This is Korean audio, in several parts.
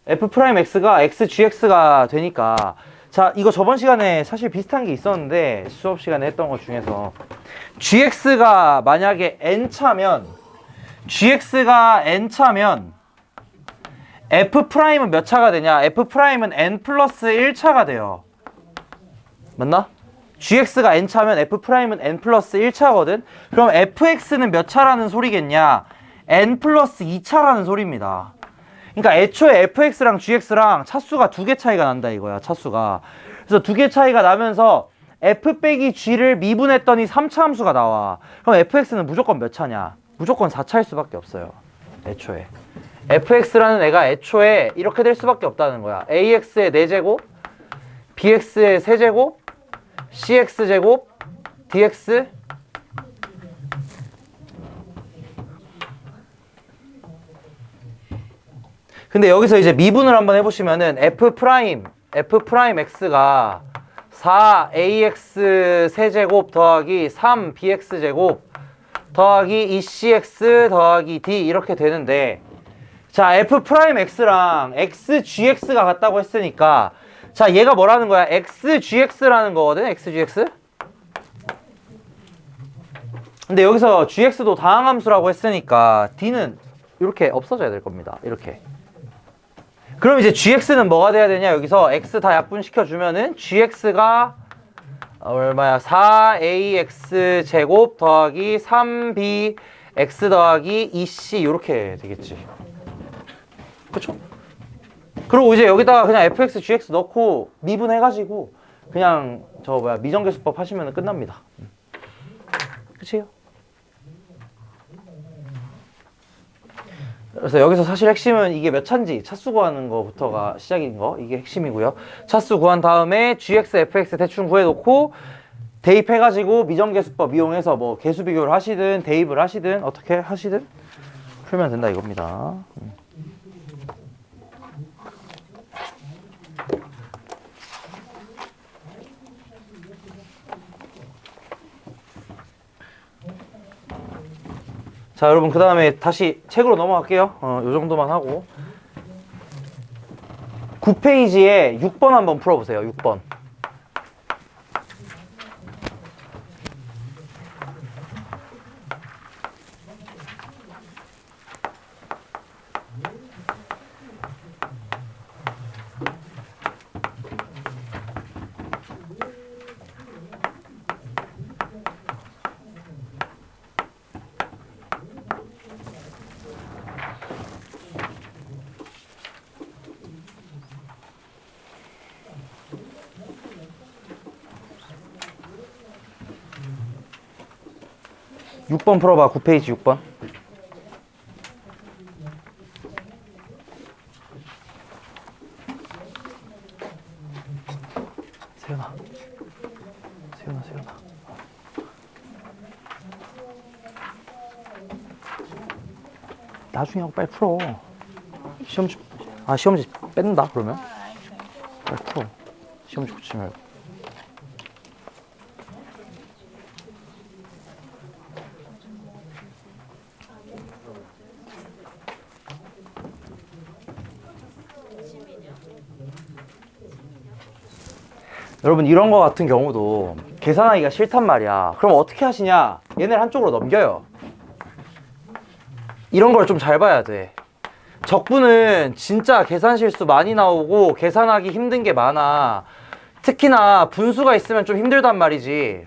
f'x가 xgx가 되니까 자 이거 저번 시간에 사실 비슷한 게 있었는데 수업 시간에 했던 것 중에서 gx가 만약에 n차면 f'은 몇 차가 되냐? f'은 n 플러스 1차가 돼요. 맞나? gx가 n차면 f'은 n 플러스 1차거든? 그럼 fx는 몇 차라는 소리겠냐? n 플러스 2차라는 소리입니다. 그러니까 애초에 fx랑 gx랑 차수가 2개 차이가 난다 이거야, 차수가. 그래서 2개 차이가 나면서 f 빼기 g를 미분했더니 3차 함수가 나와. 그럼 fx는 무조건 몇 차냐? 무조건 4차일 수밖에 없어요. 애초에. fx라는 애가 애초에 이렇게 될 수밖에 없다는 거야. ax의 4제곱, bx의 3제곱, cx제곱, dx. 근데 여기서 이제 미분을 한번 해보시면은 f'x가 4ax 세제곱 더하기 3bx제곱 더하기 2cx 더하기 d 이렇게 되는데 자 f'x랑 xgx가 같다고 했으니까 자 얘가 뭐라는 거야? xgx라는 거거든? xgx? 근데 여기서 gx도 다항함수라고 했으니까 d는 이렇게 없어져야 될 겁니다. 이렇게. 그럼 이제 gx는 뭐가 돼야 되냐? 여기서 x 다 약분시켜주면은 gx가 얼마야? 4ax 제곱 더하기 3bx 더하기 2c 이렇게 되겠지. 그쵸? 그리고 이제 여기다가 그냥 fx, gx 넣고 미분해가지고 그냥 미정계수법 하시면 끝납니다. 그치요? 그래서 여기서 사실 핵심은 이게 몇 차인지 차수 구하는 거부터가 시작인 거 이게 핵심이고요. 차수 구한 다음에 gx, fx 대충 구해놓고 대입해가지고 미정계수법 이용해서 뭐 계수 비교를 하시든 대입을 하시든 어떻게 하시든 풀면 된다 이겁니다. 자 여러분 그 다음에 다시 책으로 넘어갈게요. 요 정도만 하고 9페이지에 6번 한번 풀어보세요. 6번. 육 번 풀어봐. 9페이지 6번. 세연아. 나중에 하고 빨리 풀어. 시험지 뺀다 그러면? 빨리 풀어. 시험지 고치지 말고. 여러분 이런 거 같은 경우도 계산하기가 싫단 말이야. 그럼 어떻게 하시냐? 얘네를 한쪽으로 넘겨요. 이런 걸 좀 잘 봐야 돼. 적분은 진짜 계산 실수 많이 나오고 계산하기 힘든 게 많아. 특히나 분수가 있으면 좀 힘들단 말이지.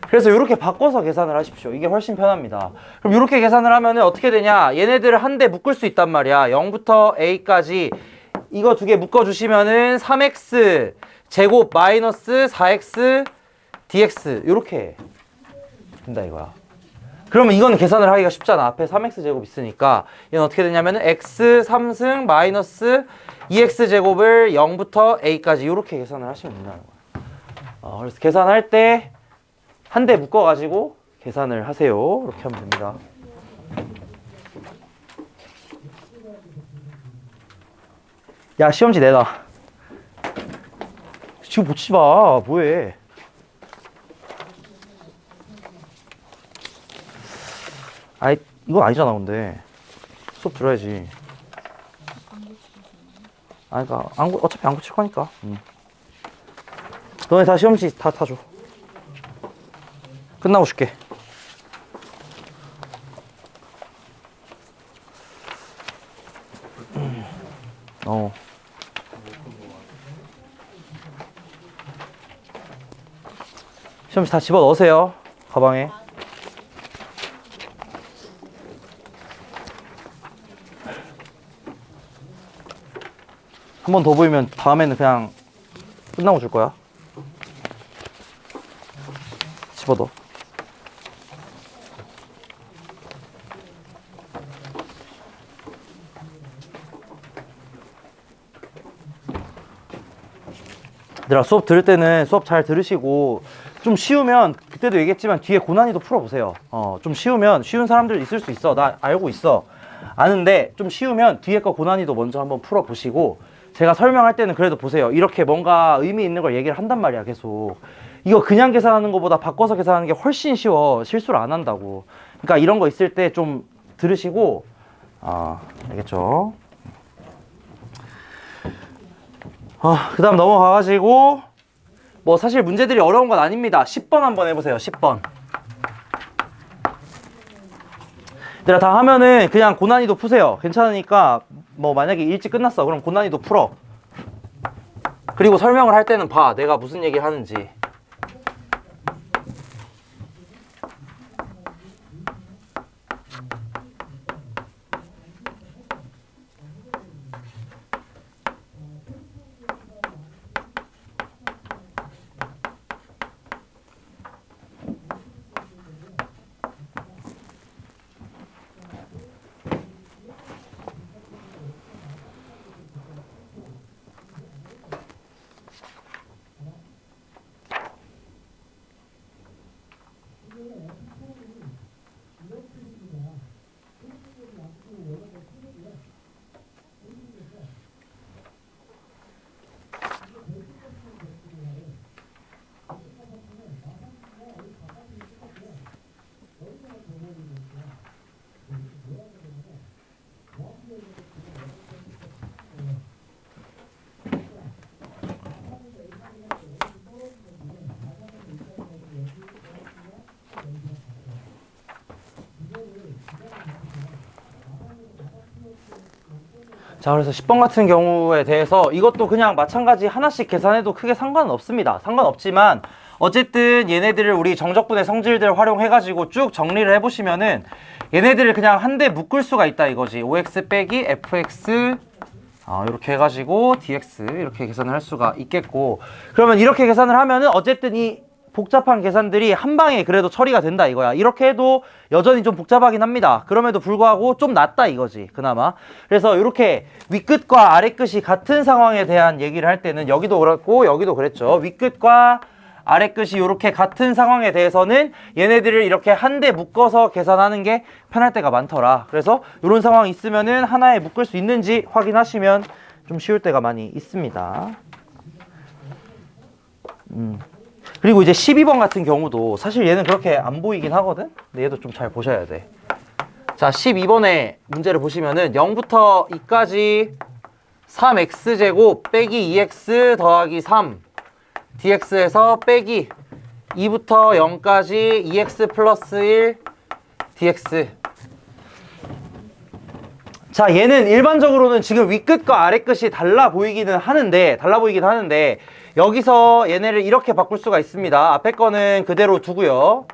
그래서 이렇게 바꿔서 계산을 하십시오. 이게 훨씬 편합니다. 그럼 이렇게 계산을 하면 어떻게 되냐? 얘네들을 한 대 묶을 수 있단 말이야. 0부터 a까지 이거 두 개 묶어주시면은 3x 제곱 마이너스 4x dx 이렇게 된다 이거야. 그러면 이건 계산을 하기가 쉽잖아. 앞에 3x 제곱 있으니까 얘는 어떻게 되냐면은 x 3승 마이너스 2x 제곱을 0부터 a까지 이렇게 계산을 하시면 된다는 거야. 그래서 계산할 때 한 대 묶어가지고 계산을 하세요. 이렇게 하면 됩니다. 야 시험지 내놔. 지금 보지 마. 뭐해? 아이 이건 아니잖아. 근데 수업 들어야지. 아니, 그니까, 어차피 안 고칠 거니까. 너네 다 시험지 다 타줘. 끝나고 줄게. 시험지 다 집어 넣으세요. 가방에. 한 번 더 보이면 다음에는 그냥 끝나고 줄 거야. 집어넣어. 얘들아, 수업 들을 때는 수업 잘 들으시고, 좀 쉬우면 그때도 얘기했지만 뒤에 고난이도 풀어보세요. 좀 쉬우면 쉬운 사람들 있을 수 있어. 나 알고 있어. 아는데 좀 쉬우면 뒤에 거 고난이도 먼저 한번 풀어보시고, 제가 설명할 때는 그래도 보세요. 이렇게 뭔가 의미 있는 걸 얘기를 한단 말이야, 계속. 이거 그냥 계산하는 것보다 바꿔서 계산하는 게 훨씬 쉬워. 실수를 안 한다고. 그러니까 이런 거 있을 때 좀 들으시고, 알겠죠? 그 다음 넘어가가지고, 뭐 사실 문제들이 어려운 건 아닙니다. 10번 한번 해보세요. 10번. 얘들아, 다 하면은 그냥 고난이도 푸세요. 괜찮으니까 뭐 만약에 일찍 끝났어. 그럼 고난이도 풀어. 그리고 설명을 할 때는 봐. 내가 무슨 얘기 하는지. 자, 그래서 10번 같은 경우에 대해서 이것도 그냥 마찬가지 하나씩 계산해도 크게 상관은 없습니다. 상관없지만 어쨌든 얘네들을 우리 정적분의 성질들 활용해가지고 쭉 정리를 해보시면은 얘네들을 그냥 한데 묶을 수가 있다 이거지. OX 빼기 FX 이렇게 해가지고 DX 이렇게 계산을 할 수가 있겠고, 그러면 이렇게 계산을 하면은 어쨌든 이 복잡한 계산들이 한 방에 그래도 처리가 된다 이거야. 이렇게 해도 여전히 좀 복잡하긴 합니다. 그럼에도 불구하고 좀 낫다 이거지, 그나마. 그래서 이렇게 윗끝과 아래끝이 같은 상황에 대한 얘기를 할 때는 여기도 그렇고 여기도 그랬죠. 윗끝과 아래끝이 이렇게 같은 상황에 대해서는 얘네들을 이렇게 한데 묶어서 계산하는 게 편할 때가 많더라. 그래서 이런 상황이 있으면은 하나에 묶을 수 있는지 확인하시면 좀 쉬울 때가 많이 있습니다. 그리고 이제 12번 같은 경우도 사실 얘는 그렇게 안 보이긴 하거든? 근데 얘도 좀 잘 보셔야 돼. 자, 12번에 문제를 보시면은 0부터 2까지 3x제곱 빼기 2x 더하기 3 dx에서 빼기 2부터 0까지 2x 플러스 1 dx. 자, 얘는 일반적으로는 지금 윗끝과 아래끝이 달라 보이긴 하는데 여기서 얘네를 이렇게 바꿀 수가 있습니다. 앞에 거는 그대로 두고요.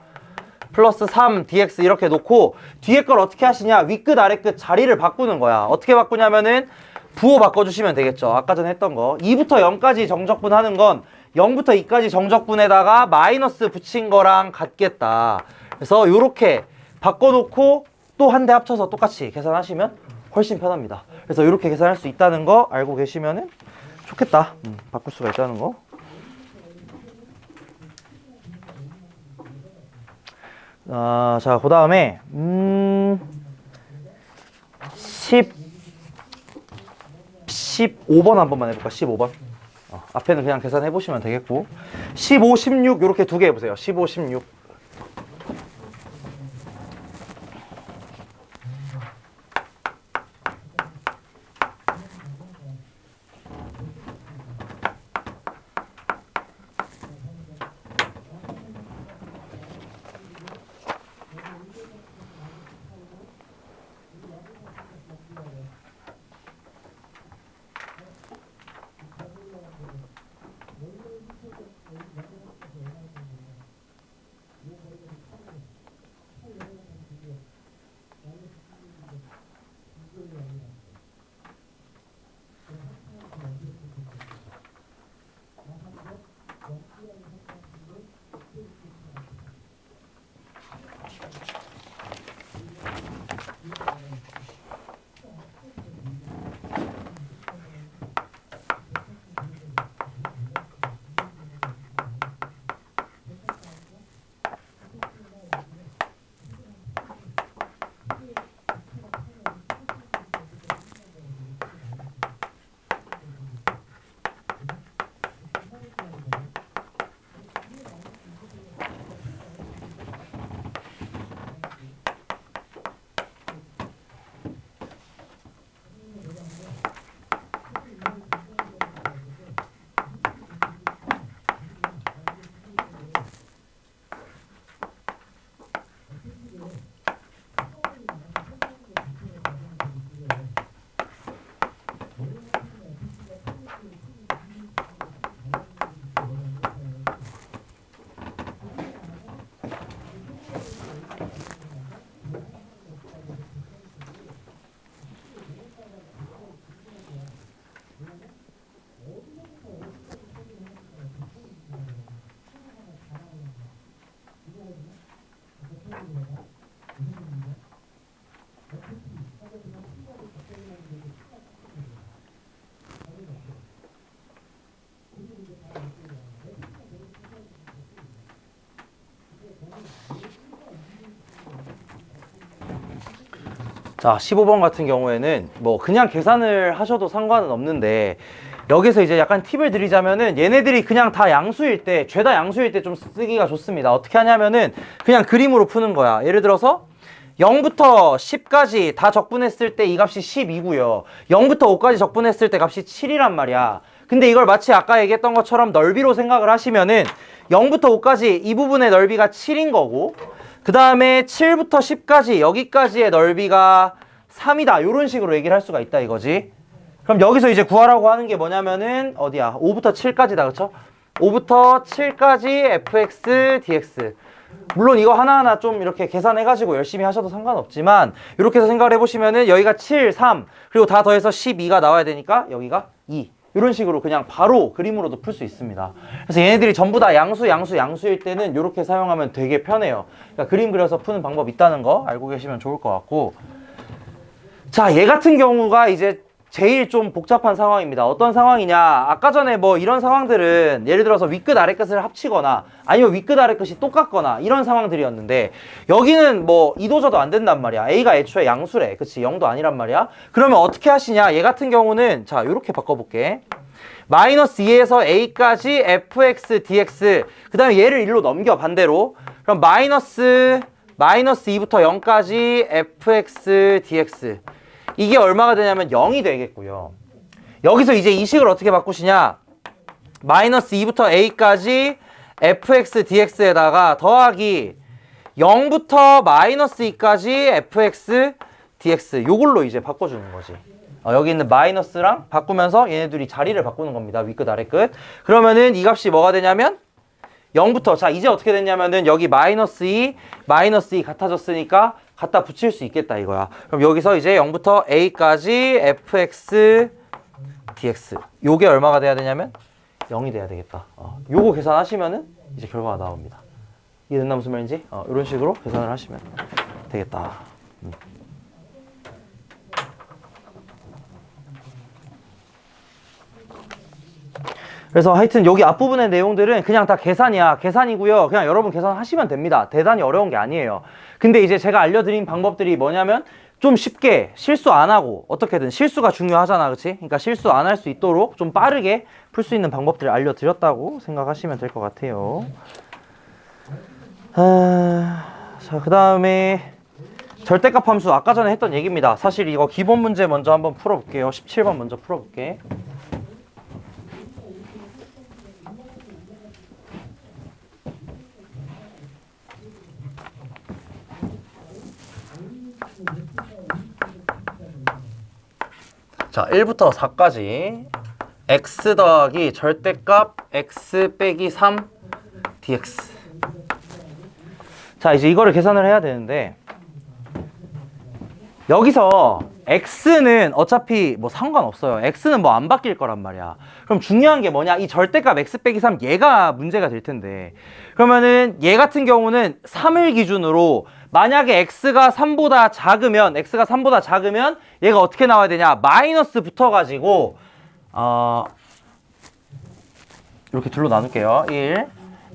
플러스 3 dx 이렇게 놓고 뒤에 걸 어떻게 하시냐, 윗끝 아래끝 자리를 바꾸는 거야. 어떻게 바꾸냐면은 부호 바꿔주시면 되겠죠. 아까 전에 했던 거 2부터 0까지 정적분 하는 건 0부터 2까지 정적분에다가 마이너스 붙인 거랑 같겠다. 그래서 이렇게 바꿔놓고 또 한 대 합쳐서 똑같이 계산하시면 훨씬 편합니다. 그래서 이렇게 계산할 수 있다는 거 알고 계시면은 좋겠다. 바꿀 수가 있다는 거. 자, 그 다음에 15번 한 번만 해볼까? 15번. 앞에는 그냥 계산해 보시면 되겠고, 15, 16 이렇게 두 개 해보세요. 15, 16. 자, 15번 같은 경우에는 뭐 그냥 계산을 하셔도 상관은 없는데 여기서 이제 약간 팁을 드리자면은 얘네들이 그냥 다 양수일 때, 죄다 양수일 때 좀 쓰기가 좋습니다. 어떻게 하냐면은 그냥 그림으로 푸는 거야. 예를 들어서 0부터 10까지 다 적분했을 때 이 값이 10이고요. 0부터 5까지 적분했을 때 값이 7이란 말이야. 근데 이걸 마치 아까 얘기했던 것처럼 넓이로 생각을 하시면은 0부터 5까지 이 부분의 넓이가 7인 거고, 그 다음에 7부터 10까지 여기까지의 넓이가 3이다. 이런 식으로 얘기를 할 수가 있다 이거지. 그럼 여기서 이제 구하라고 하는 게 뭐냐면은 어디야? 5부터 7까지다. 그쵸? 5부터 7까지 fx dx. 물론 이거 하나하나 좀 이렇게 계산해가지고 열심히 하셔도 상관없지만 이렇게 해서 생각을 해보시면은 여기가 7, 3 그리고 다 더해서 12가 나와야 되니까 여기가 2. 이런 식으로 그냥 바로 그림으로도 풀 수 있습니다. 그래서 얘네들이 전부 다 양수일 때는 이렇게 사용하면 되게 편해요. 그러니까 그림 그려서 푸는 방법 있다는 거 알고 계시면 좋을 것 같고, 자, 얘 같은 경우가 이제 제일 좀 복잡한 상황입니다. 어떤 상황이냐, 아까 전에 뭐 이런 상황들은 예를 들어서 윗끝 아래끝을 합치거나 아니면 윗끝 아래끝이 똑같거나 이런 상황들이었는데 여기는 뭐 이도저도 안 된단 말이야. A가 애초에 양수래. 그치? 0도 아니란 말이야. 그러면 어떻게 하시냐, 얘 같은 경우는 자, 요렇게 바꿔볼게. 마이너스 2에서 A까지 fx dx, 그 다음에 얘를 1로 넘겨 반대로. 그럼 마이너스 2부터 0까지 fx dx, 이게 얼마가 되냐면 0이 되겠고요. 여기서 이제 이 식을 어떻게 바꾸시냐, 마이너스 2부터 a까지 fx dx에다가 더하기 0부터 마이너스 2까지 fx dx, 요걸로 이제 바꿔주는 거지. 여기 있는 마이너스랑 바꾸면서 얘네들이 자리를 바꾸는 겁니다. 윗끝 아래끝. 그러면은 이 값이 뭐가 되냐면 0부터, 자, 이제 어떻게 됐냐면은 여기 마이너스 2 같아졌으니까 갖다 붙일 수 있겠다 이거야. 그럼 여기서 이제 0부터 a까지 fx dx, 요게 얼마가 돼야 되냐면 0이 돼야 되겠다. 요거 계산하시면은 이제 결과가 나옵니다. 이해됐나 무슨 말인지? 이런 식으로 계산을 하시면 되겠다. 그래서 하여튼 여기 앞부분의 내용들은 그냥 다 계산이고요. 그냥 여러분 계산하시면 됩니다. 대단히 어려운 게 아니에요. 근데 이제 제가 알려드린 방법들이 뭐냐면 좀 쉽게 실수 안 하고, 어떻게든 실수가 중요하잖아, 그치? 그러니까 실수 안 할 수 있도록 좀 빠르게 풀 수 있는 방법들을 알려드렸다고 생각하시면 될 것 같아요. 자, 그 다음에 절대값 함수, 아까 전에 했던 얘기입니다. 사실 이거 기본 문제 먼저 한번 풀어볼게요. 17번 먼저 풀어볼게. 자, 1부터 4까지 x 더하기 절대값 x 빼기 3 dx. 자, 이제 이거를 계산을 해야 되는데 여기서 x는 어차피 뭐 상관없어요. x는 뭐 안 바뀔 거란 말이야. 그럼 중요한 게 뭐냐, 이 절대값 x 빼기 3, 얘가 문제가 될 텐데, 그러면은 얘 같은 경우는 3을 기준으로 만약에 x가 3보다 작으면 얘가 어떻게 나와야 되냐, 마이너스 붙어가지고 이렇게 둘로 나눌게요. 1,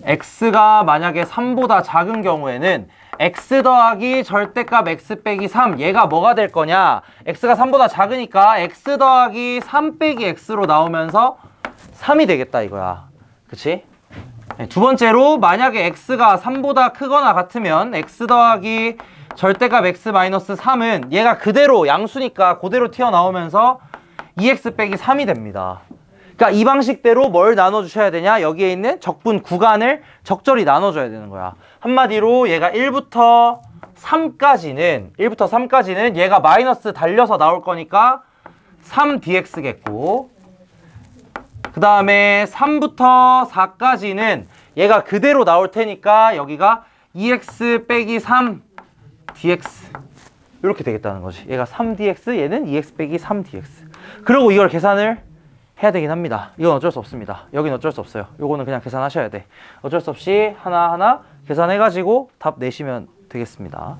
x가 만약에 3보다 작은 경우에는 x 더하기 절대값 x 빼기 3, 얘가 뭐가 될 거냐, x가 3보다 작으니까 x 더하기 3 빼기 x로 나오면서 3이 되겠다 이거야. 그치? 두 번째로 만약에 x가 3보다 크거나 같으면 x 더하기 절대값 x 마이너스 3은 얘가 그대로 양수니까 그대로 튀어나오면서 2x 빼기 3이 됩니다. 그러니까 이 방식대로 뭘 나눠주셔야 되냐, 여기에 있는 적분 구간을 적절히 나눠줘야 되는 거야. 한마디로 얘가 1부터 3까지는 얘가 마이너스 달려서 나올 거니까 3dx겠고, 그 다음에 3부터 4까지는 얘가 그대로 나올 테니까 여기가 2x 빼기 3dx 이렇게 되겠다는 거지. 얘가 3dx, 얘는 2x 빼기 3dx. 그리고 이걸 계산을 해야 되긴 합니다. 이건 어쩔 수 없습니다. 여긴 어쩔 수 없어요. 요거는 그냥 계산하셔야 돼. 어쩔 수 없이 하나하나 계산해가지고 답 내시면 되겠습니다.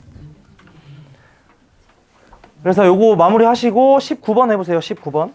그래서 요거 마무리 하시고 19번 해보세요. 19번.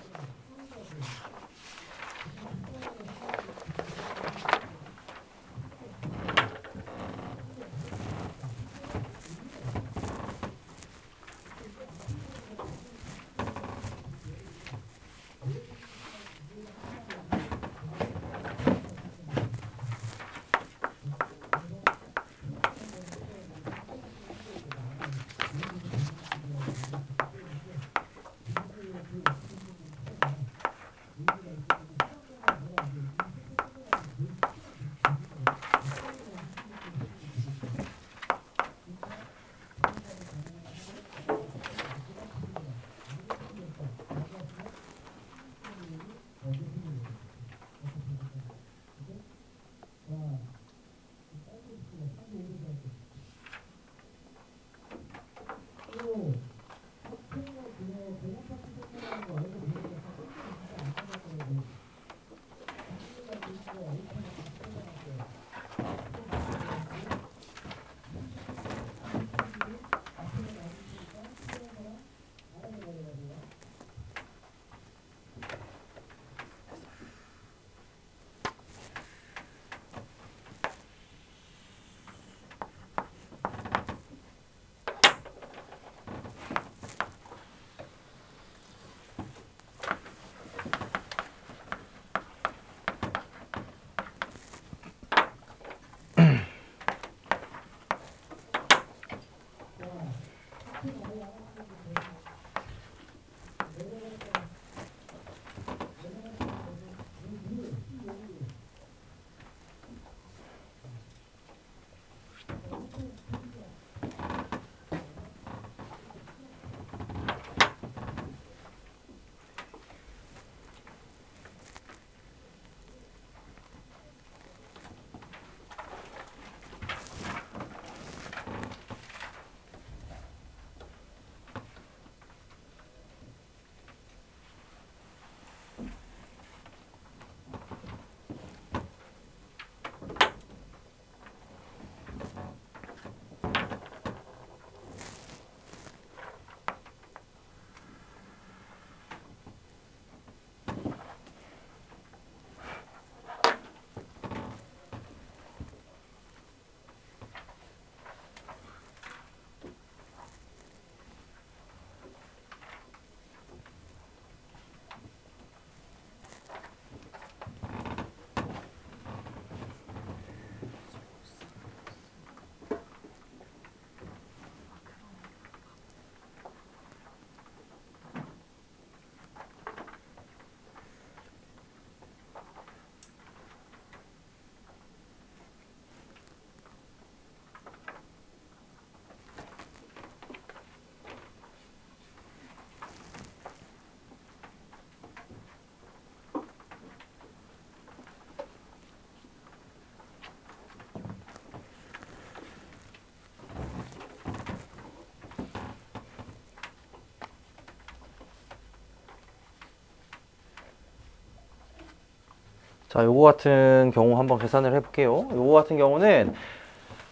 자, 요거 같은 경우 한번 계산을 해볼게요. 요거 같은 경우는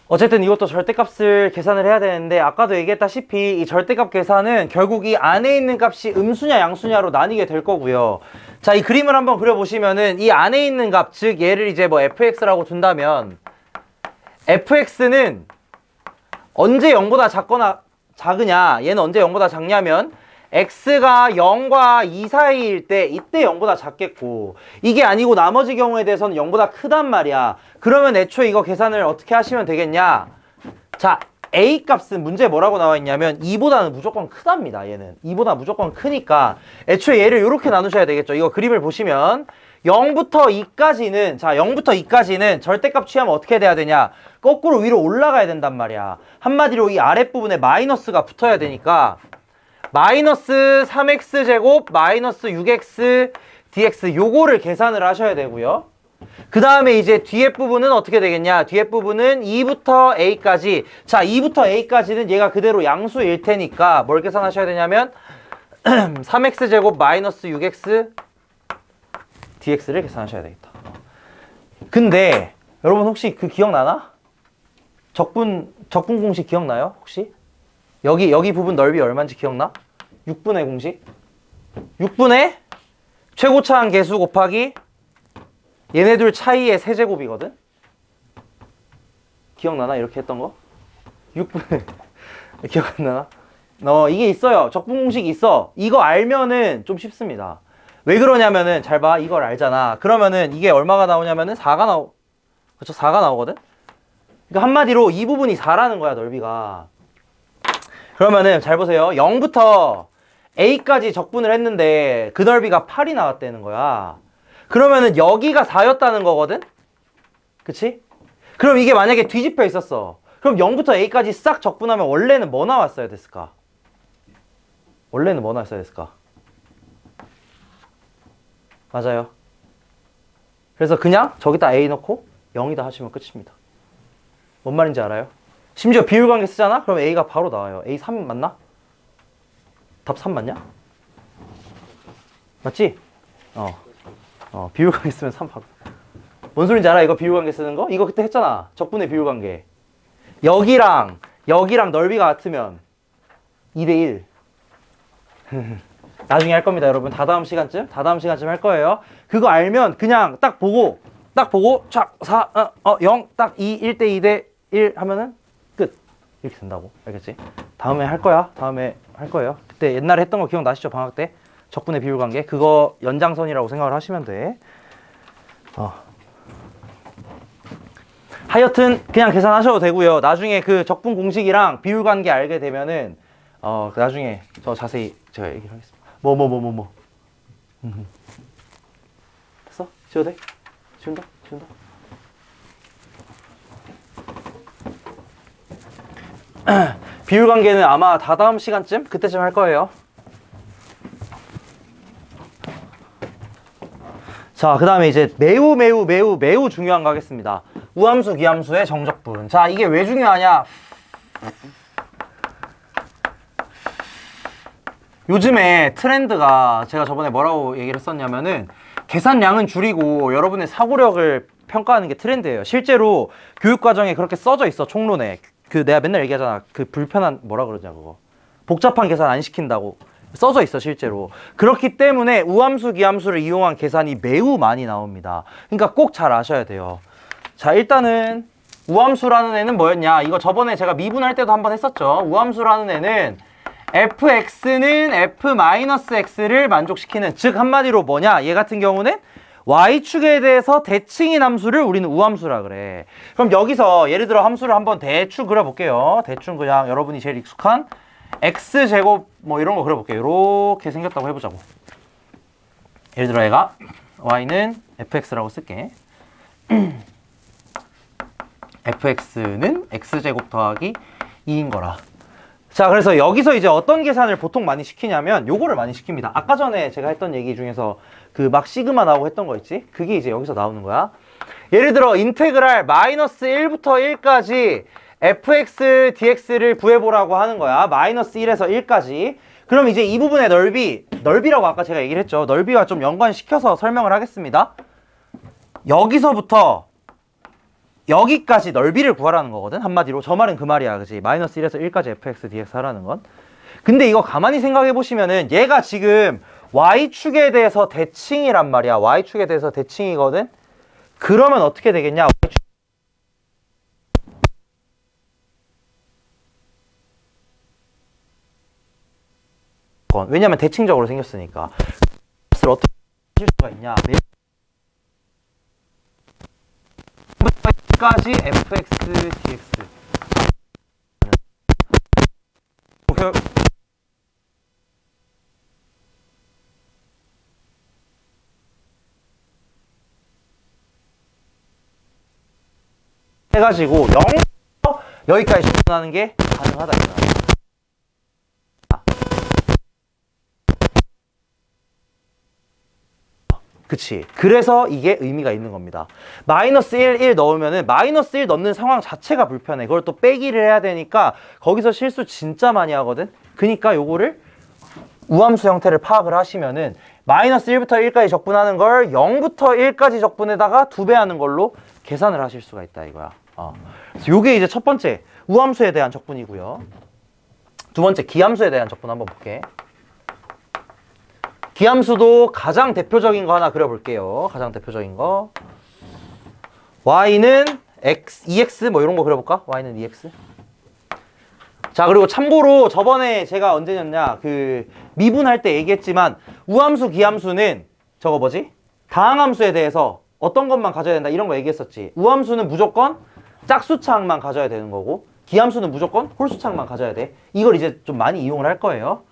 어쨌든 이것도 절대값을 계산을 해야 되는데 아까도 얘기했다시피 이 절대값 계산은 결국 이 안에 있는 값이 음수냐 양수냐로 나뉘게 될 거고요. 자, 이 그림을 한번 그려보시면은 이 안에 있는 값, 즉 얘를 이제 뭐 fx라고 둔다면 fx는 언제 0보다 작으냐, 얘는 언제 0보다 작냐면 x가 0과 2 사이일 때 이때 0보다 작겠고, 이게 아니고 나머지 경우에 대해서는 0보다 크단 말이야. 그러면 애초에 이거 계산을 어떻게 하시면 되겠냐. 자, a 값은 문제에 뭐라고 나와 있냐면 2보다는 무조건 크답니다. 얘는 2보다 무조건 크니까 애초에 얘를 이렇게 나누셔야 되겠죠. 이거 그림을 보시면 0부터 2까지는, 자, 0부터 2까지는 절대값 취하면 어떻게 돼야 되냐, 거꾸로 위로 올라가야 된단 말이야. 한마디로 이 아랫부분에 마이너스가 붙어야 되니까 마이너스 3x제곱 마이너스 6x dx 요거를 계산을 하셔야 되고요. 그 다음에 이제 뒤에 부분은 어떻게 되겠냐, 뒤에 부분은 2부터 a까지, 자, 2부터 a까지는 얘가 그대로 양수일 테니까 뭘 계산하셔야 되냐면 3x제곱 마이너스 6x dx를 계산하셔야 되겠다. 근데 여러분 혹시 그 기억나나? 적분 공식 기억나요? 혹시? 여기 부분 넓이 얼마인지 기억나? 6분의 공식? 6분의 최고차항 계수 곱하기 얘네들 차이의 세제곱이거든? 기억나나? 이렇게 했던 거? 6분의 기억 안 나나? 이게 있어요. 적분 공식이 있어. 이거 알면은 좀 쉽습니다. 왜 그러냐면은 잘 봐. 이걸 알잖아. 그러면은 이게 얼마가 나오냐면은 4가 그쵸? 4가 나오거든? 그러니까 한마디로 이 부분이 4라는 거야, 넓이가. 그러면은 잘 보세요. 0부터 a까지 적분을 했는데 그 넓이가 8이 나왔다는 거야. 그러면은 여기가 4였다는 거거든? 그치? 그럼 이게 만약에 뒤집혀 있었어. 그럼 0부터 a까지 싹 적분하면 원래는 뭐 나왔어야 됐을까? 원래는 뭐 나왔어야 됐을까? 맞아요. 그래서 그냥 저기다 a 넣고 0이다 하시면 끝입니다. 뭔 말인지 알아요? 심지어 비율관계 쓰잖아? 그럼 a가 바로 나와요. a 3 맞나? 답 3 맞냐? 맞지? 비율관계 쓰면 3 바로. 뭔 소린지 알아? 이거 비율관계 쓰는 거? 이거 그때 했잖아. 적분의 비율관계. 여기랑 넓이가 같으면 2대1. 나중에 할 겁니다, 여러분. 다다음 시간쯤 할 거예요. 그거 알면 그냥 딱 보고 촥 0 딱 1대 2대 1 하면은 끝. 이렇게 된다고. 알겠지? 다음에 할 거예요. 그때 옛날에 했던 거 기억나시죠? 방학 때 적분의 비율관계, 그거 연장선이라고 생각을 하시면 돼. 하여튼 그냥 계산하셔도 되고요. 나중에 그 적분 공식이랑 비율관계 알게 되면은 나중에 저 자세히 제가 얘기를 하겠습니다. 됐어? 지워도 돼? 지운다? 비율관계는 아마 다다음 시간쯤? 그때쯤 할 거예요. 자, 그 다음에 이제 매우 중요한 거 하겠습니다. 우함수, 기함수의 정적분. 자, 이게 왜 중요하냐? 요즘에 트렌드가, 제가 저번에 뭐라고 얘기를 했었냐면은 계산량은 줄이고 여러분의 사고력을 평가하는 게 트렌드예요. 실제로 교육과정에 그렇게 써져 있어, 총론에. 내가 맨날 얘기하잖아. 그 불편한, 뭐라 그러냐, 그거. 복잡한 계산 안 시킨다고 써져 있어, 실제로. 그렇기 때문에 우함수, 기함수를 이용한 계산이 매우 많이 나옵니다. 그러니까 꼭 잘 아셔야 돼요. 자, 일단은 우함수라는 애는 뭐였냐? 이거 저번에 제가 미분할 때도 한번 했었죠. 우함수라는 애는 fx는 f-x를 만족시키는, 즉 한마디로 뭐냐? 얘 같은 경우는 y축에 대해서 대칭인 함수를 우리는 우함수라 그래. 그럼 여기서 예를 들어 함수를 한번 대충 그려볼게요. 대충 그냥 여러분이 제일 익숙한 x제곱 뭐 이런 거 그려볼게요. 이렇게 생겼다고 해보자고. 예를 들어 얘가 y는 fx라고 쓸게. fx는 x제곱 더하기 2인 거라. 자, 그래서 여기서 이제 어떤 계산을 보통 많이 시키냐면 요거를 많이 시킵니다. 아까 전에 제가 했던 얘기 중에서 그 막 시그마 나오고 했던 거 있지? 그게 이제 여기서 나오는 거야. 예를 들어 인테그랄 마이너스 1부터 1까지 fx dx를 구해보라고 하는 거야. 마이너스 1에서 1까지. 그럼 이제 이 부분의 넓이라고 아까 제가 얘기를 했죠. 넓이와 좀 연관시켜서 설명을 하겠습니다. 여기서부터 여기까지 넓이를 구하라는 거거든. 한마디로 저 말은 그 말이야, 그치? 마이너스 1에서 1까지 fx dx 하라는 건. 근데 이거 가만히 생각해 보시면은 얘가 지금 y축에 대해서 대칭이란 말이야. y축에 대해서 대칭이거든. 그러면 어떻게 되겠냐? 왜냐면 대칭적으로 생겼으니까. 값을 어떻게 할 수가 있냐? 까지 fx dx. 해가지고 0부터 여기까지 접근하는 게 가능하다 이거야. 그치. 그래서 이게 의미가 있는 겁니다. 마이너스 1, 1 넣으면은 마이너스 1 넣는 상황 자체가 불편해. 그걸 또 빼기를 해야 되니까 거기서 실수 진짜 많이 하거든. 그니까 요거를 우함수 형태를 파악을 하시면은 마이너스 1부터 1까지 적분하는 걸 0부터 1까지 적분에다가 2배 하는 걸로 계산을 하실 수가 있다 이거야. 그래서 요게 이제 첫 번째 우함수에 대한 적분이고요. 두 번째 기함수에 대한 적분 한번 볼게. 기함수도 가장 대표적인 거 하나 그려볼게요. 가장 대표적인 거. y는 x, 2x 뭐 이런 거 그려볼까? y는 2x. 자, 그리고 참고로 저번에 제가 언제였냐 그 미분할 때 얘기했지만 우함수, 기함수는 저거 뭐지? 다항함수에 대해서 어떤 것만 가져야 된다 이런 거 얘기했었지. 우함수는 무조건 짝수차항만 가져야 되는 거고 기함수는 무조건 홀수차항만 가져야 돼. 이걸 이제 좀 많이 이용을 할 거예요.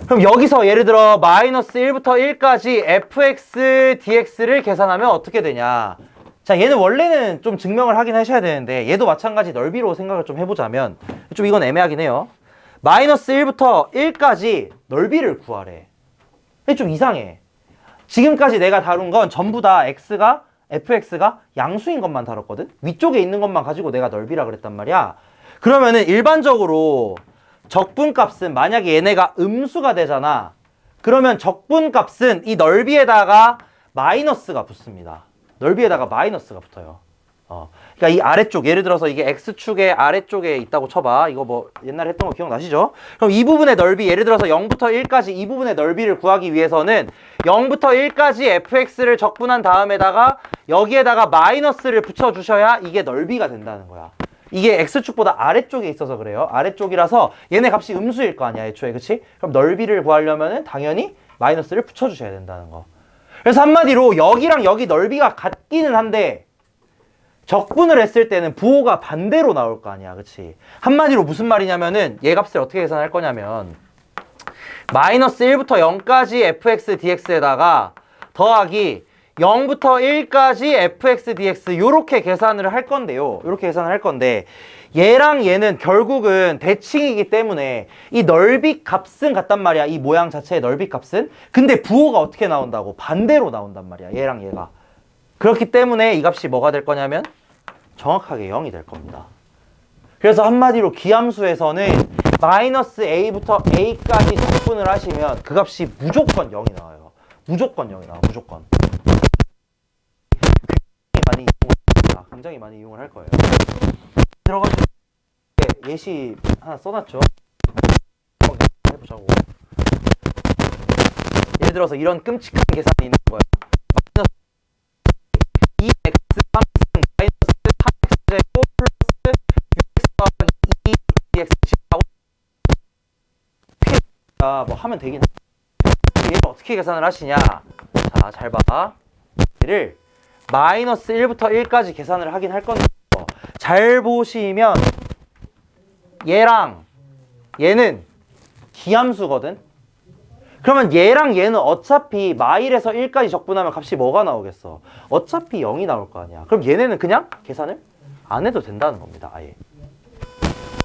그럼 여기서 예를 들어 마이너스 1부터 1까지 fx dx를 계산하면 어떻게 되냐. 자, 얘는 원래는 좀 증명을 하긴 하셔야 되는데 얘도 마찬가지 넓이로 생각을 좀 해보자면 좀 이건 애매하긴 해요. 마이너스 1부터 1까지 넓이를 구하래. 이게 좀 이상해. 지금까지 내가 다룬 건 전부 다 x가 fx가 양수인 것만 다뤘거든. 위쪽에 있는 것만 가지고 내가 넓이라 그랬단 말이야. 그러면은 일반적으로 적분값은 만약에 얘네가 음수가 되잖아. 그러면 적분값은 이 넓이에다가 마이너스가 붙습니다. 넓이에다가 마이너스가 붙어요. 그러니까 이 아래쪽, 예를 들어서 이게 x축의 아래쪽에 있다고 쳐봐. 이거 뭐 옛날에 했던 거 기억나시죠? 그럼 이 부분의 넓이, 예를 들어서 0부터 1까지 이 부분의 넓이를 구하기 위해서는 0부터 1까지 fx를 적분한 다음에다가 여기에다가 마이너스를 붙여주셔야 이게 넓이가 된다는 거야. 이게 x축보다 아래쪽에 있어서 그래요. 아래쪽이라서 얘네 값이 음수일 거 아니야, 애초에. 그치? 그럼 넓이를 구하려면은 당연히 마이너스를 붙여주셔야 된다는 거. 그래서 한마디로 여기랑 여기 넓이가 같기는 한데 적분을 했을 때는 부호가 반대로 나올 거 아니야. 그치? 한마디로 무슨 말이냐면은 얘 값을 어떻게 계산할 거냐면 마이너스 1부터 0까지 fx dx에다가 더하기 0부터 1까지 fx dx 요렇게 계산을 할 건데요. 요렇게 계산을 할 건데 얘랑 얘는 결국은 대칭이기 때문에 이 넓이 값은 같단 말이야. 이 모양 자체의 넓이 값은. 근데 부호가 어떻게 나온다고? 반대로 나온단 말이야. 얘랑 얘가. 그렇기 때문에 이 값이 뭐가 될 거냐면 정확하게 0이 될 겁니다. 그래서 한마디로 기함수에서는 마이너스 a부터 a까지 적분을 하시면 그 값이 무조건 0이 나와요. 무조건 0이 나와. 무조건. 굉장히 많이 이용을 할 거예요. 들어가시면 예시 하나 써놨죠. 해보자고. 예를 들어서 이런 끔찍한 계산이 있는 거예요. 마이너스 2x 3승 마이너스 3x 제곱 플러스 6x 더하기 2dx 하고 뭐 하면 되긴 해. 얘를 어떻게 계산을 하시냐. 자, 잘 봐. 얘를 마이너스 1부터 1까지 계산을 하긴 할 건데 잘 보시면 얘랑 얘는 기함수거든. 그러면 얘랑 얘는 어차피 마일에서 1까지 적분하면 값이 뭐가 나오겠어? 어차피 0이 나올 거 아니야. 그럼 얘네는 그냥 계산을 안 해도 된다는 겁니다. 아예.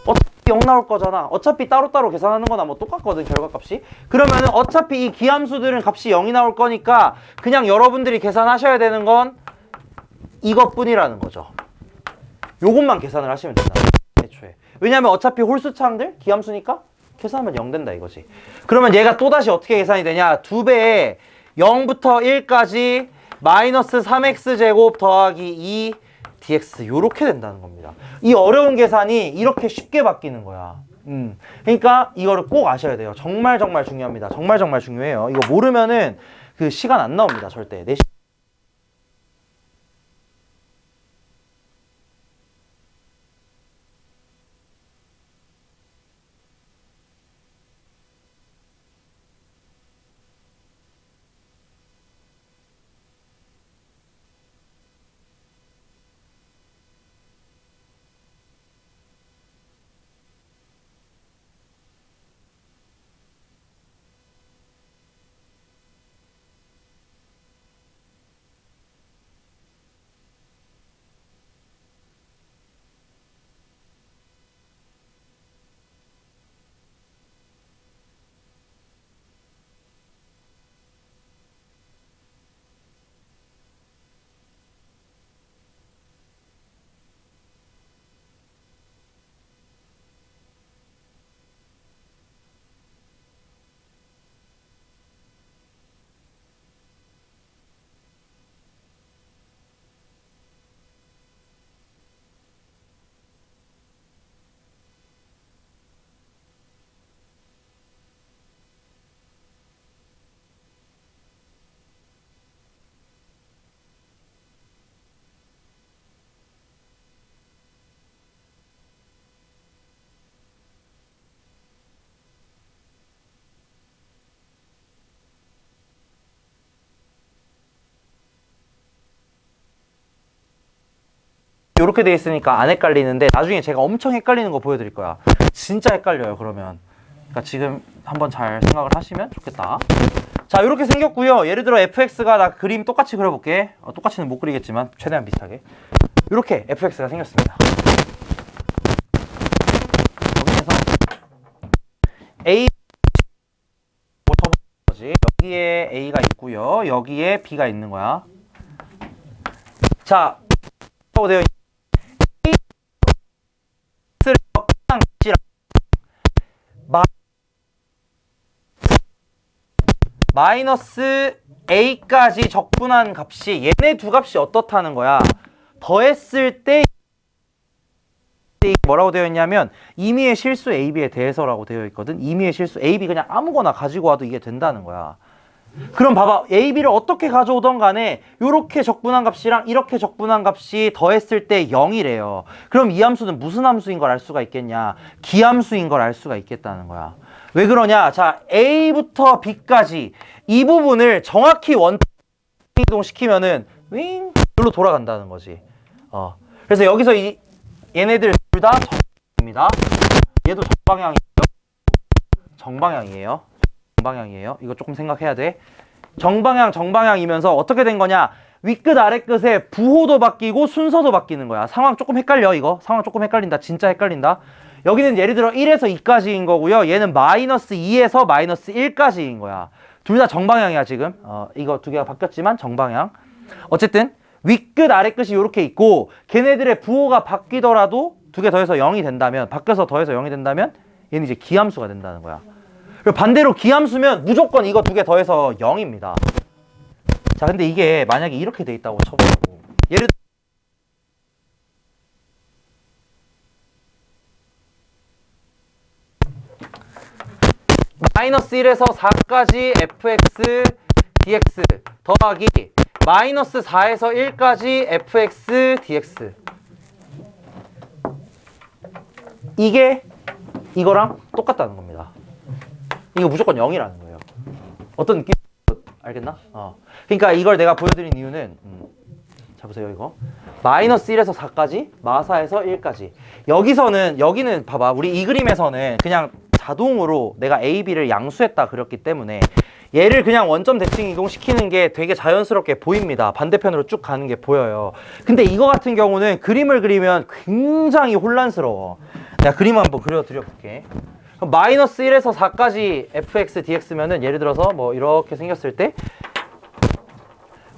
어차피 0 나올 거잖아. 어차피 따로따로 계산하는 거나 뭐 똑같거든, 결과값이. 그러면은 어차피 이 기함수들은 값이 0이 나올 거니까 그냥 여러분들이 계산하셔야 되는 건 이것뿐이라는 거죠. 요것만 계산을 하시면 된다. 애초에. 왜냐면 어차피 홀수차항들 기함수니까 계산하면 0 된다 이거지. 그러면 얘가 또다시 어떻게 계산이 되냐? 2배에 0부터 1까지 마이너스 3x제곱 더하기 2 dx 요렇게 된다는 겁니다. 이 어려운 계산이 이렇게 쉽게 바뀌는 거야. 그러니까 이거를 꼭 아셔야 돼요. 정말 정말 중요합니다. 정말 정말 중요해요. 이거 모르면은 그 시간 안 나옵니다. 절대. 이렇게 돼 있으니까 안 헷갈리는데 나중에 제가 엄청 헷갈리는 거 보여드릴 거야. 진짜 헷갈려요. 그러면 그러니까 지금 한번 잘 생각을 하시면 좋겠다. 자, 이렇게 생겼고요. 예를 들어 fx가 나 그림 똑같이 그려볼게. 똑같이는 못 그리겠지만 최대한 비슷하게 이렇게 fx가 생겼습니다. 여기에서 a 거지. 여기에 a가 있고요. 여기에 b가 있는 거야. 자, 되어 마이너스 a까지 적분한 값이 얘네 두 값이 어떻다는 거야. 더했을 때 뭐라고 되어 있냐면 임의의 실수 ab에 대해서라고 되어 있거든. 임의의 실수 ab 그냥 아무거나 가지고 와도 이게 된다는 거야. 그럼 봐봐. ab를 어떻게 가져오던 간에 이렇게 적분한 값이랑 이렇게 적분한 값이 더했을 때 0이래요. 그럼 이 함수는 무슨 함수인 걸 알 수가 있겠냐? 기함수인 걸 알 수가 있겠다는 거야. 왜 그러냐? 자, a부터 b까지 이 부분을 정확히 원점 이동시키면은 윙 여기로 돌아간다는 거지. 그래서 여기서 얘네들 둘 다 정방향입니다. 얘도 정방향이에요. 정방향이에요. 이거 조금 생각해야 돼. 정방향이면서 어떻게 된 거냐? 윗끝 아랫끝에 부호도 바뀌고 순서도 바뀌는 거야. 상황 조금 헷갈려. 이거 상황 조금 헷갈린다. 진짜 헷갈린다. 여기는 예를 들어 1에서 2까지인 거고요. 얘는 마이너스 2에서 마이너스 1까지인 거야. 둘 다 정방향이야 지금. 이거 두 개가 바뀌었지만 정방향. 어쨌든 윗끝 아랫끝이 이렇게 있고 걔네들의 부호가 바뀌더라도 두 개 더해서 0이 된다면, 바뀌어서 더해서 0이 된다면 얘는 이제 기함수가 된다는 거야. 그리고 반대로 기함수면 무조건 이거 두 개 더해서 0입니다. 자, 근데 이게 만약에 이렇게 돼 있다고 쳐보자고. 예를 들어 마이너스 1에서 4까지 fx dx 더하기 마이너스 4에서 1까지 fx dx 이게 이거랑 똑같다는 겁니다. 이거 무조건 0이라는 거예요. 어떤 느낌 알겠나? 그러니까 이걸 내가 보여드린 이유는 자 보세요. 이거 마이너스 1에서 4까지 마사에서 1까지 여기는 봐봐. 우리 이 그림에서는 그냥 자동으로 내가 A, B를 양수했다 그렸기 때문에 얘를 그냥 원점 대칭 이동시키는 게 되게 자연스럽게 보입니다. 반대편으로 쭉 가는 게 보여요. 근데 이거 같은 경우는 그림을 그리면 굉장히 혼란스러워. 내가 그림 한번 그려드려볼게. 그럼 마이너스 1에서 4까지 fx dx면은 예를 들어서 뭐 이렇게 생겼을 때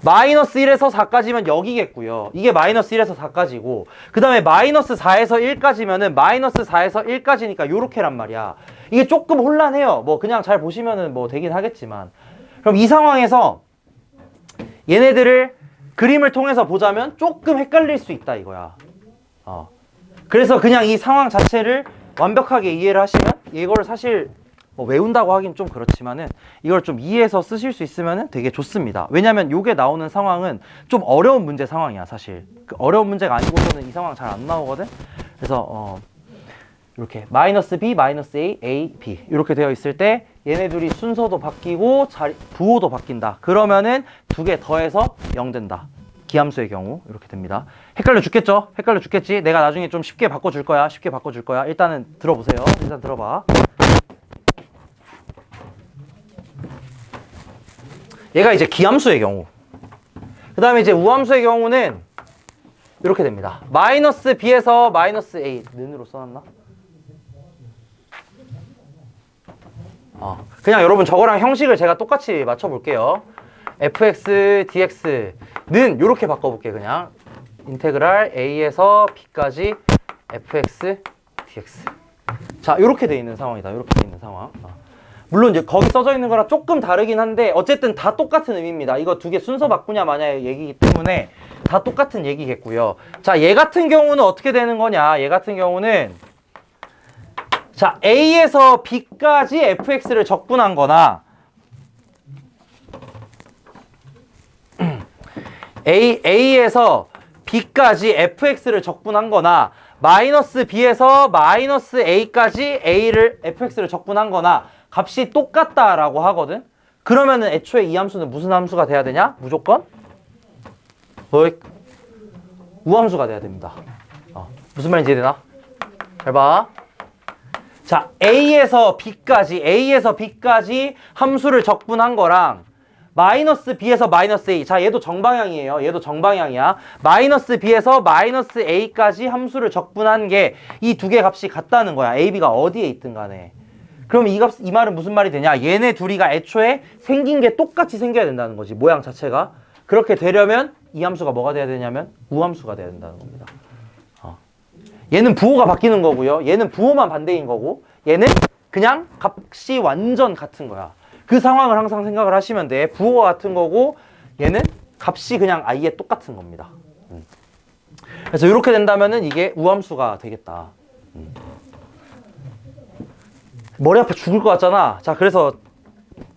마이너스 1에서 4까지면 여기겠고요. 이게 마이너스 1에서 4까지고 그 다음에 마이너스 4에서 1까지면은 마이너스 4에서 1까지니까 요렇게란 말이야. 이게 조금 혼란해요. 뭐 그냥 잘 보시면은 뭐 되긴 하겠지만 그럼 이 상황에서 얘네들을 그림을 통해서 보자면 조금 헷갈릴 수 있다 이거야. 그래서 그냥 이 상황 자체를 완벽하게 이해를 하시면 이거를 사실 뭐 외운다고 하긴 좀 그렇지만은 이걸 좀 이해해서 쓰실 수 있으면 되게 좋습니다. 왜냐면 요게 나오는 상황은 좀 어려운 문제 상황이야 사실. 그 어려운 문제가 아니고서는 이 상황 잘 안 나오거든. 그래서 이렇게 마이너스 b, 마이너스 a, a, b 이렇게 되어 있을 때 얘네 둘이 순서도 바뀌고 부호도 바뀐다. 그러면은 두 개 더해서 0 된다. 기함수의 경우 이렇게 됩니다. 헷갈려 죽겠죠? 헷갈려 죽겠지? 내가 나중에 좀 쉽게 바꿔줄 거야. 쉽게 바꿔줄 거야. 일단은 들어보세요. 일단 들어봐. 얘가 이제 기함수의 경우. 그 다음에 이제 우함수의 경우는 이렇게 됩니다. 마이너스 b에서 마이너스 a. 는으로 써놨나? 그냥 여러분 저거랑 형식을 제가 똑같이 맞춰볼게요. fx dx는 이렇게 바꿔볼게. 그냥 인테그랄 a에서 b까지 fx dx. 자, 이렇게 돼 있는 상황이다. 이렇게 돼 있는 상황. 물론 이제 거기 써져 있는 거랑 조금 다르긴 한데 어쨌든 다 똑같은 의미입니다. 이거 두 개 순서 바꾸냐 마냐의 얘기이기 때문에 다 똑같은 얘기겠고요. 자, 얘 같은 경우는 어떻게 되는 거냐? 얘 같은 경우는 자, a에서 b까지 fx를 적분한 거나 a에서 b까지 fx를 적분한 거나 마이너스 b에서 마이너스 a까지 fx를 적분한 거나 값이 똑같다라고 하거든. 그러면은 애초에 이 함수는 무슨 함수가 돼야 되냐? 무조건 우함수가 돼야 됩니다. 무슨 말인지 이해되나? 잘 봐. 자, a에서 b까지 함수를 적분한 거랑 마이너스 b에서 마이너스 a. 자, 얘도 정방향이에요. 얘도 정방향이야. 마이너스 b에서 마이너스 a까지 함수를 적분한 게 이 두 개 값이 같다는 거야. a, b가 어디에 있든 간에. 그럼 이 말은 무슨 말이 되냐? 얘네 둘이가 애초에 생긴 게 똑같이 생겨야 된다는 거지. 모양 자체가. 그렇게 되려면 이 함수가 뭐가 돼야 되냐면 우함수가 돼야 된다는 겁니다. 얘는 부호가 바뀌는 거고요. 얘는 부호만 반대인 거고 얘는 그냥 값이 완전 같은 거야. 그 상황을 항상 생각을 하시면 돼. 부호가 같은 거고 얘는 값이 그냥 아예 똑같은 겁니다. 그래서 이렇게 된다면은 이게 우함수가 되겠다. 머리 아파 죽을 것 같잖아. 자, 그래서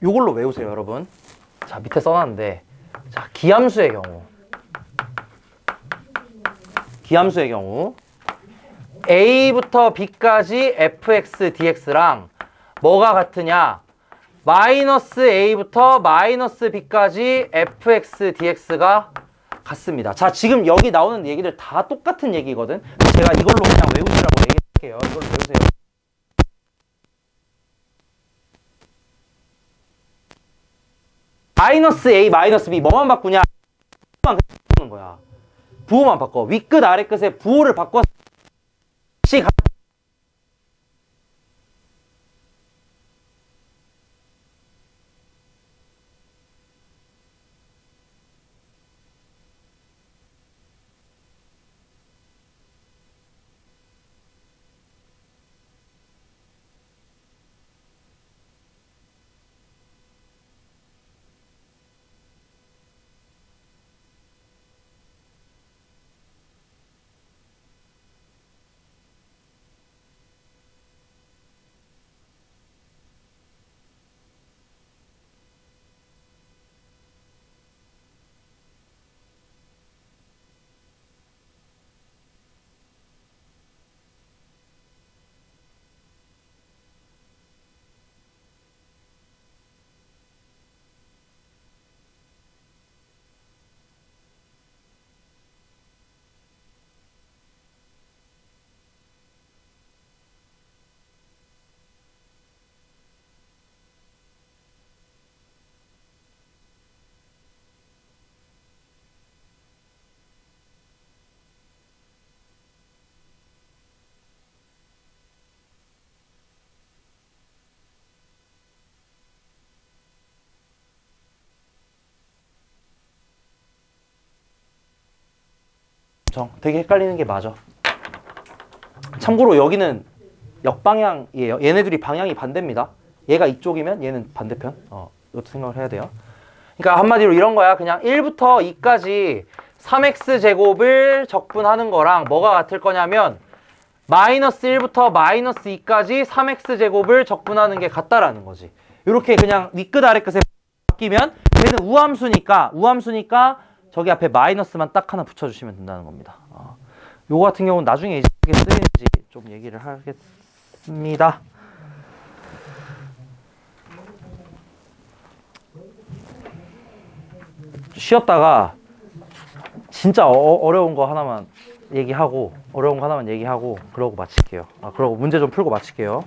요걸로 외우세요, 여러분. 자, 밑에 써놨는데 자, 기함수의 경우 a부터 b까지 fx dx랑 뭐가 같으냐? 마이너스 a부터 마이너스 b까지 fx dx가 같습니다. 자, 지금 여기 나오는 얘기들 다 똑같은 얘기거든. 제가 이걸로 그냥 외우시라고 얘기할게요. 이걸로 외우세요. 마이너스 a, 마이너스 b 뭐만 바꾸냐? 부호만 바꾸는 거야. 부호만 바꿔. 윗끝 아래끝에 부호를 바꿔서 되게 헷갈리는 게 맞아. 참고로 여기는 역방향이에요. 얘네들이 방향이 반대입니다. 얘가 이쪽이면 얘는 반대편. 이것도 생각을 해야 돼요. 그러니까 한마디로 이런 거야. 그냥 1부터 2까지 3x제곱을 적분하는 거랑 뭐가 같을 거냐면 마이너스 1부터 마이너스 2까지 3x제곱을 적분하는 게 같다라는 거지. 이렇게 그냥 윗끝 아래끝에 바뀌면 얘는 우함수니까 저기 앞에 마이너스만 딱 하나 붙여주시면 된다는 겁니다. 요거 같은 경우는 나중에 이제 어떻게 쓰이는지 좀 얘기를 하겠습니다. 쉬었다가 진짜 어려운 거 하나만 얘기하고 그러고 마칠게요. 그러고 문제 좀 풀고 마칠게요.